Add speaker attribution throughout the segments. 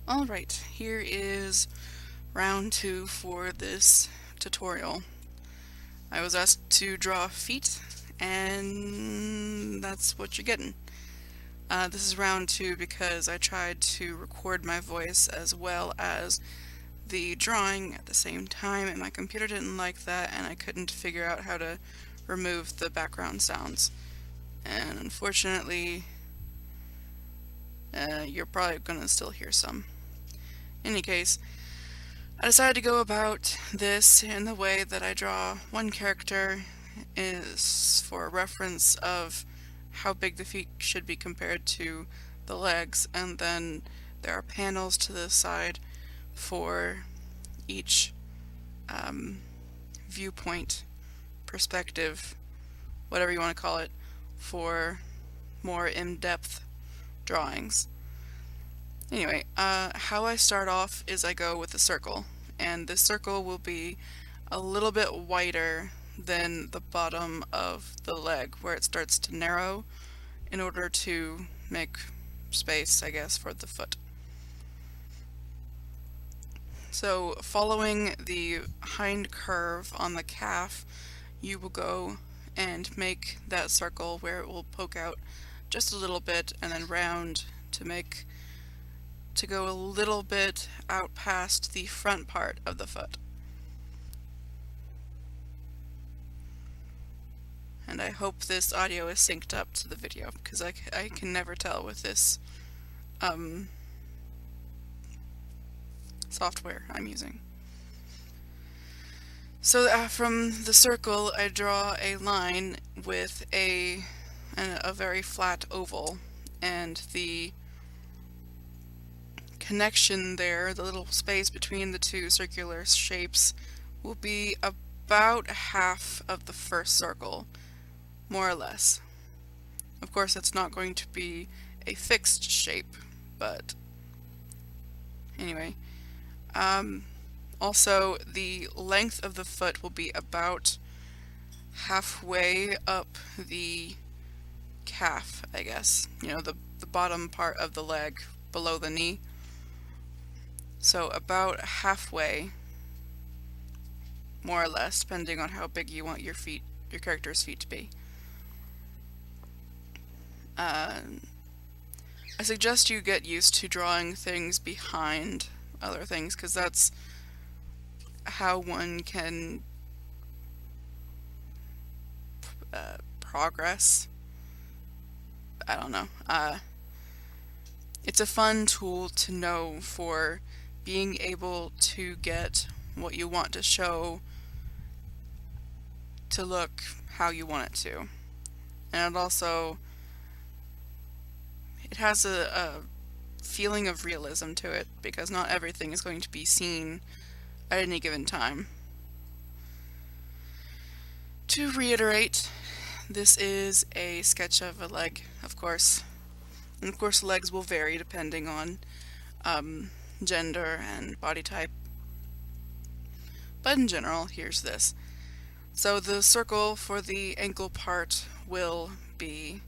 Speaker 1: Alright, here is round 2 for this tutorial. I was asked to draw feet, and that's what you're getting. This is round 2 because I tried to record my voice as well as the drawing at the same time, and my computer didn't like that, and I couldn't figure out how to remove the background sounds. And unfortunately, you're probably gonna still hear some. In any case, I decided to go about this in the way that I draw one character is for a reference of how big the feet should be compared to the legs, and then there are panels to the side for each viewpoint, perspective, whatever you want to call it, for more in-depth drawings. Anyway, how I start off is I go with a circle, and this circle will be a little bit wider than the bottom of the leg where it starts to narrow in order to make space, I guess, for the foot. So following the hind curve on the calf, you will go and make that circle where it will poke out just a little bit and then round to go a little bit out past the front part of the foot. And I hope this audio is synced up to the video, because I can never tell with this software I'm using. So from the circle I draw a line with a very flat oval, and the connection there, the little space between the two circular shapes, will be about half of the first circle, more or less. Of course, that's not going to be a fixed shape, but anyway. Also, the length of the foot will be about halfway up the calf, I guess. You know, the bottom part of the leg below the knee. So about halfway, more or less, depending on how big you want your character's feet to be. I suggest you get used to drawing things behind other things, because that's how one can progress. I don't know. It's a fun tool to know for being able to get what you want to show to look how you want it to. And it has a feeling of realism to it, because not everything is going to be seen at any given time. To reiterate, this is a sketch of a leg, of course. And of course legs will vary depending on gender and body type. But in general, here's this. So the circle for the ankle part will be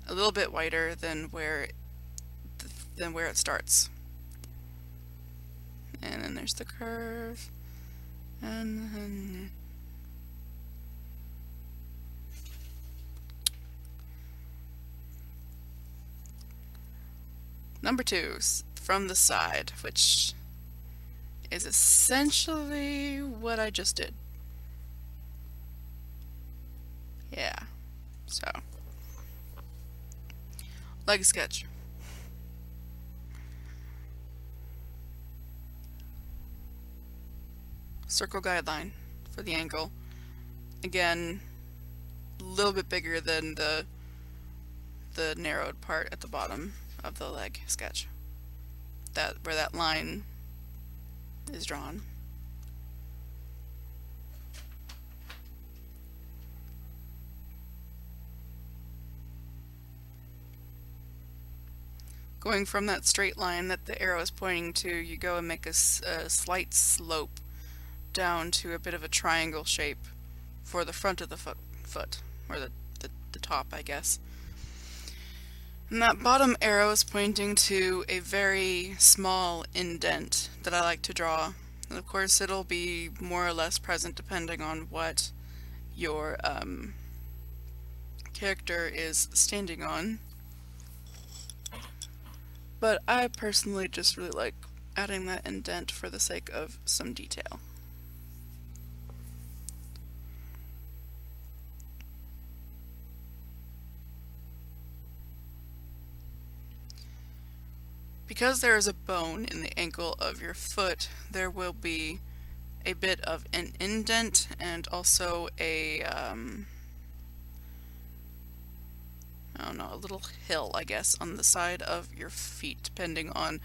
Speaker 1: a little bit wider than where it starts. And then there's the curve. And then number 2, from the side, which is essentially what I just did. Yeah, so leg sketch. Circle guideline for the ankle. Again, a little bit bigger than the narrowed part at the bottom of the leg sketch. Where that line is drawn. Going from that straight line that the arrow is pointing to, you go and make a slight slope down to a bit of a triangle shape for the front of the foot, or the top, I guess. And that bottom arrow is pointing to a very small indent that I like to draw. And of course it'll be more or less present depending on what your character is standing on. But I personally just really like adding that indent for the sake of some detail. Because there is a bone in the ankle of your foot, there will be a bit of an indent and also a, I don't know, a little hill, I guess, on the side of your feet, depending on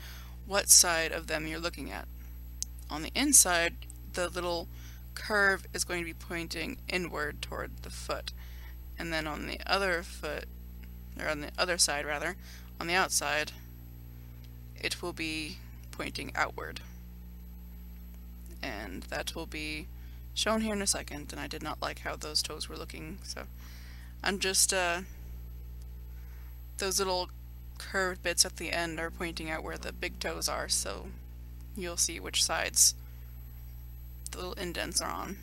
Speaker 1: what side of them you're looking at. On the inside, the little curve is going to be pointing inward toward the foot. And then on the other foot, or on the other side rather, on the outside, it will be pointing outward. And that will be shown here in a second, and I did not like how those toes were looking, so I'm just, those little curved bits at the end are pointing out where the big toes are, so you'll see which sides the little indents are on.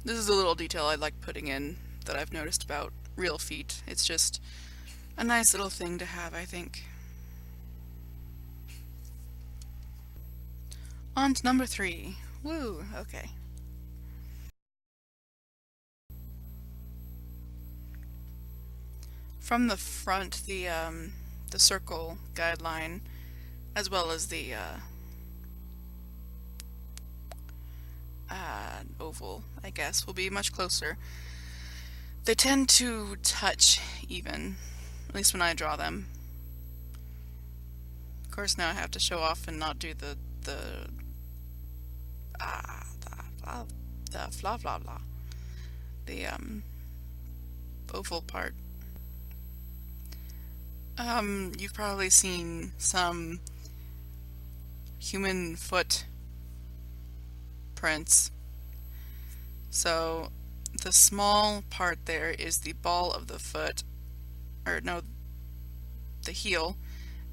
Speaker 1: This is a little detail I like putting in that I've noticed about real feet. It's just a nice little thing to have, I think. On to number 3. Woo, okay. From the front, the circle guideline, as well as the oval, I guess, will be much closer. They tend to touch even, at least when I draw them. Of course, now I have to show off and not do the blah blah blah, the oval part. You've probably seen some human foot prints. So the small part there is the ball of the foot, or no, the heel,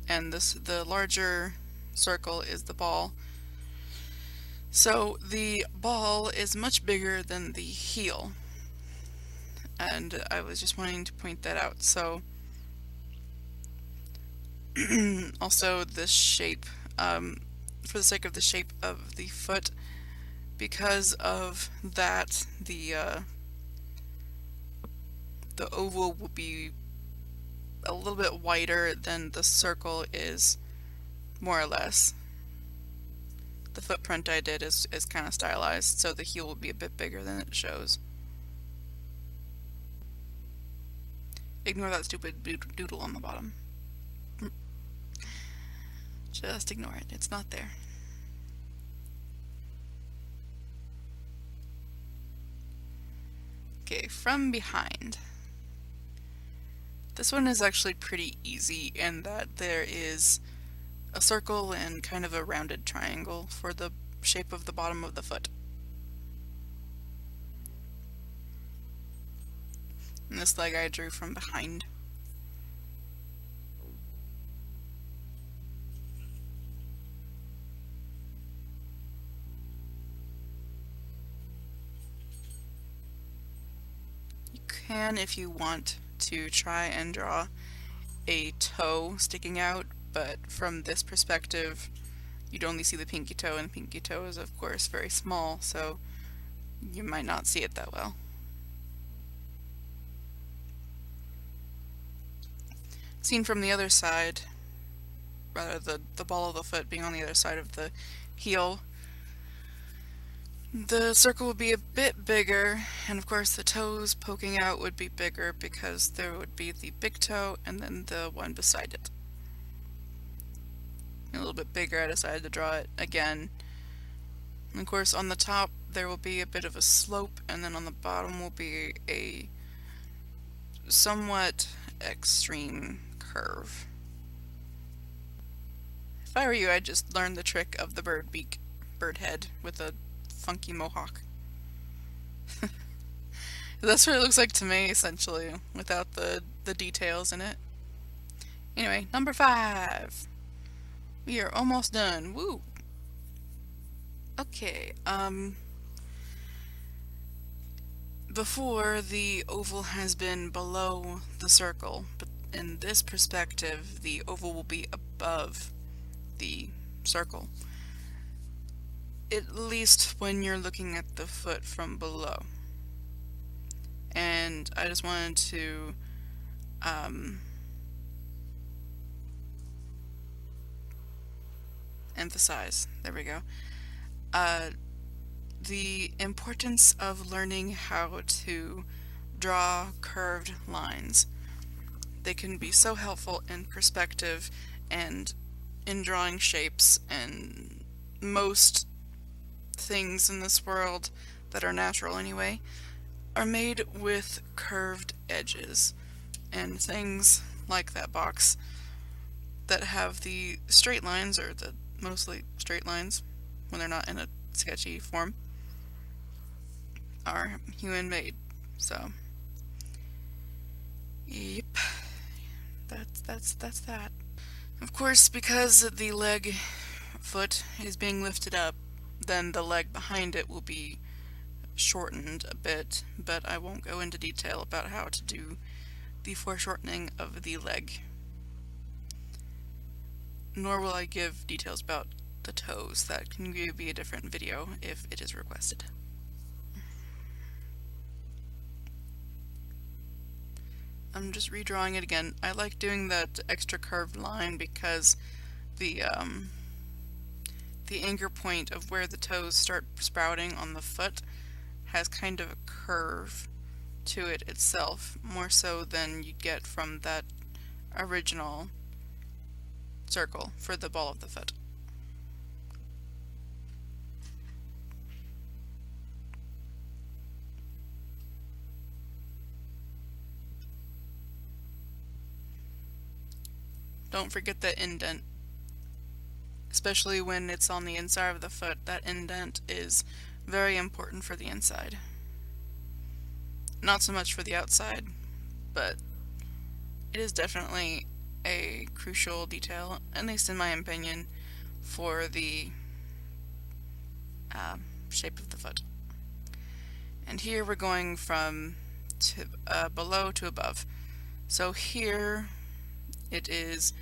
Speaker 1: and the larger circle is the ball. So the ball is much bigger than the heel, and I was just wanting to point that out. So also the shape, for the sake of the shape of the foot, because of that, the oval will be a little bit wider than the circle is, more or less. The footprint I did is kind of stylized, so the heel will be a bit bigger than it shows. Ignore that stupid doodle on the bottom. Just ignore it, it's not there. Okay, from behind. This one is actually pretty easy in that there is a circle and kind of a rounded triangle for the shape of the bottom of the foot. And this leg I drew from behind. You can, if you want, to try and draw a toe sticking out, but from this perspective you'd only see the pinky toe, and the pinky toe is of course very small, so you might not see it that well. Seen from the other side, rather the ball of the foot being on the other side of the heel, the circle would be a bit bigger, and of course the toes poking out would be bigger because there would be the big toe and then the one beside it. A little bit bigger, I decided to draw it again. And of course on the top there will be a bit of a slope, and then on the bottom will be a somewhat extreme curve. If I were you, I'd just learn the trick of the bird head with a funky mohawk. That's what it looks like to me, essentially, without the details in it. Anyway, number 5. We are almost done. Woo! Okay, before the oval has been below the circle, but in this perspective, the oval will be above the circle. At least when you're looking at the foot from below. And I just wanted to emphasize, there we go, the importance of learning how to draw curved lines. They can be so helpful in perspective and in drawing shapes, and most things in this world that are natural anyway are made with curved edges, and things like that box that have the straight lines, or the mostly straight lines when they're not in a sketchy form, are human made. So yep, that's that. Of course, because the leg foot is being lifted up, then the leg behind it will be shortened a bit, but I won't go into detail about how to do the foreshortening of the leg. Nor will I give details about the toes. That can be a different video if it is requested. I'm just redrawing it again. I like doing that extra curved line because the anchor point of where the toes start sprouting on the foot has kind of a curve to it itself, more so than you get from that original circle for the ball of the foot. Don't forget the indent, especially when it's on the inside of the foot. That indent is very important for the inside. Not so much for the outside, but it is definitely a crucial detail, at least in my opinion, for the shape of the foot. And here we're going from below to above. So here it is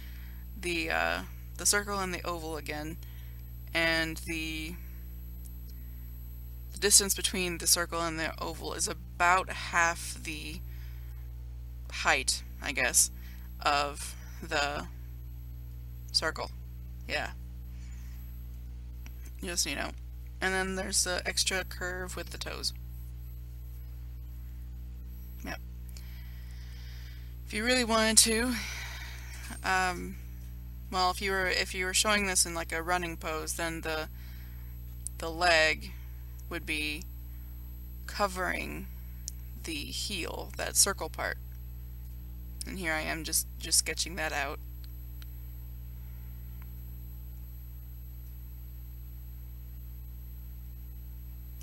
Speaker 1: the circle and the oval again, and the distance between the circle and the oval is about half the height, I guess, of the circle. Yeah. Just, you know. And then there's the extra curve with the toes. Yep. If you really wanted to, well, if you were showing this in like a running pose, then the leg would be covering the heel, that circle part. And here I am just sketching that out.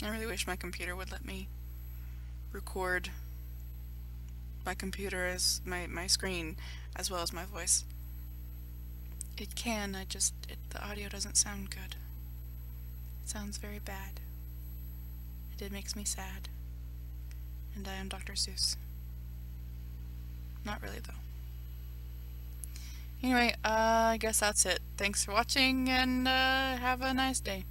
Speaker 1: I really wish my computer would let me record my computer as my screen as well as my voice. It can, the audio doesn't sound good. It sounds very bad. It makes me sad. And I am Dr. Seuss. Not really, though. Anyway, I guess that's it. Thanks for watching, and have a nice day.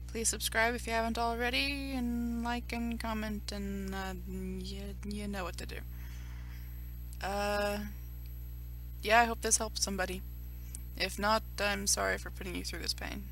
Speaker 1: Please subscribe if you haven't already, and like and comment, and you know what to do. Yeah, I hope this helps somebody. If not, I'm sorry for putting you through this pain.